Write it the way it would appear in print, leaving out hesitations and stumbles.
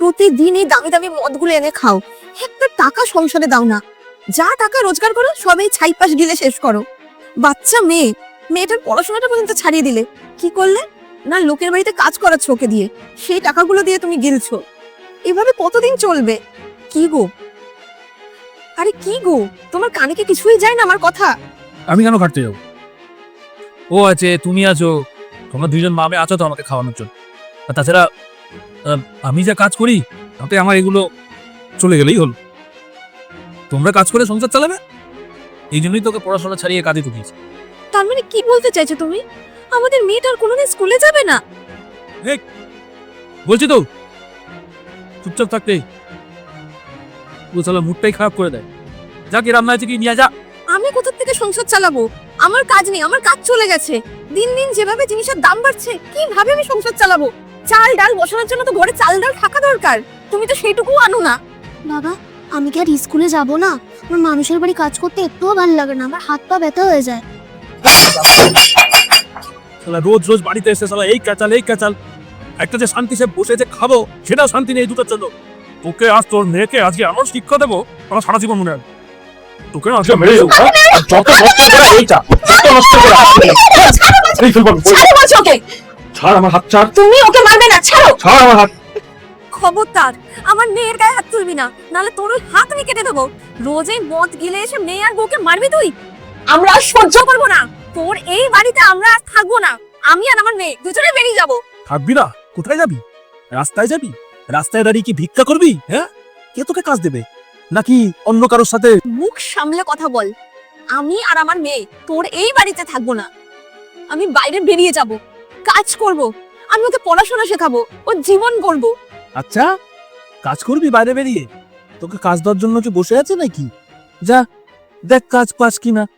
প্রতিদিন এই দামি দামি মদগুলো এনে খাও, একটা টাকা সংসারে দাও না। যা টাকা রোজগার করো সব এই ছাইপাশ গিলে শেষ করো। বাচ্চা মেয়ে, মেয়েটার পড়াশোনাটা পর্যন্ত ছাড়িয়ে দিলে। কি করলে না, লোকের বাড়িতে কাজ করাচ্ছ ওকে দিয়ে, সেই টাকাগুলো দিয়ে তুমি গিলছো। এভাবে কতদিন চলবে? কি গো, আরে কি গো, তোমার কানে কি কিছুই যায় না আমার কথা? আমি কেন খাটতে যাবো? ও আছে, তুমি আছো, তোমরা দুইজন মা মেয়ে আছো তো আমাকে খাওয়ানোর জন্য। আর তাছাড়া আমি যা কাজ করি তাতে আমার এগুলো চলে গেলেই হলো। তোমরা কাজ করে সংসার চালাবে, এই জন্যই তোকে পড়াশোনা ছাড়িয়ে কাজে ঢুকিয়েছি। তার মানে কি বলতে চাইছো তুমি? আমাদের মেয়েটার কোনোদিন স্কুলে যাবে না? বলছি তো, চুপচাপ থাকতে ও শালা মুডটাই খারাপ করে দেয়। যা কি রান্না আছে কি নিয়ে যা। আমি কোথা থেকে সংসার চালাবো? আমার কাজ নেই, আমার কাজ চলে গেছে। দিন দিন যেভাবে জিনিসের দাম বাড়ছে, কিভাবে আমি সংসার চালাবো? চাল ডাল বসানোর জন্য তো ঘরে চাল ডাল থাকা দরকার, তুমি তো সেইটুকুও আনো না। বাবা, আমি কি আর স্কুলে যাব না? আমার মানুষের বাড়ি কাজ করতে একটুও ভালো লাগে না, আমার হাত পা ব্যথা হয়ে যায়। শালা রোজ রোজ বাড়িতে এসে শালা এই ক্যাচাল, একটা যে শান্তি সে বসে যে খাবো সেটাও শান্তি নেই দুটোর জন্য। তোকে আজ তোর মেয়েকে আজকে এমন শিক্ষা দেবো আমার সারা জীবন মনে রাখবে। তোকে আজকে মেরে দেবো। যত নষ্ট করে এইটা, যত নষ্ট করে এই ফেলবো। ছাড়ো বলছি ওকে। ছাড় আমার হাত, ছাড়। তুমি ওকে মারবে না, ছাড়ো। ছাড় আমার হাত। খবরদার আমার মেয়ের গায়ে হাত তুলবি না, নাহলে তোর ওই হাত আমি কেটে দেবো। রোজ এই মদ গিলে এসে মেয়ে আর বউকে মারবি তুই? আমরা আর সহ্য করবো না, তোর এই বাড়িতে আমরা আর থাকবো না। আমি আর আমার মেয়ে দুজনে বেরিয়ে যাবো। থাকবি না? কোথায় যাবি? রাস্তায় যাবি? রাস্তায় দাঁড়িয়ে কি ভিক্ষা করবি? হ্যাঁ, কে তোকে কাজ দেবে? নাকি অন্য কারোর সাথে? মুখ সামলে কথা বল। আমি আর আমার মেয়ে তোর এই বাড়িতে থাকবো না, আমি বাইরে বেরিয়ে যাব, কাজ করব। আমি ওকে পড়াশোনা শেখাবো, ও জীবন গড়ব। আচ্ছা, কাজ করবি বাইরে বেরিয়ে? তোকে কাজ দেওয়ার জন্য কি বসে আছে নাকি? যা দেখ কাজ পাস কিনা।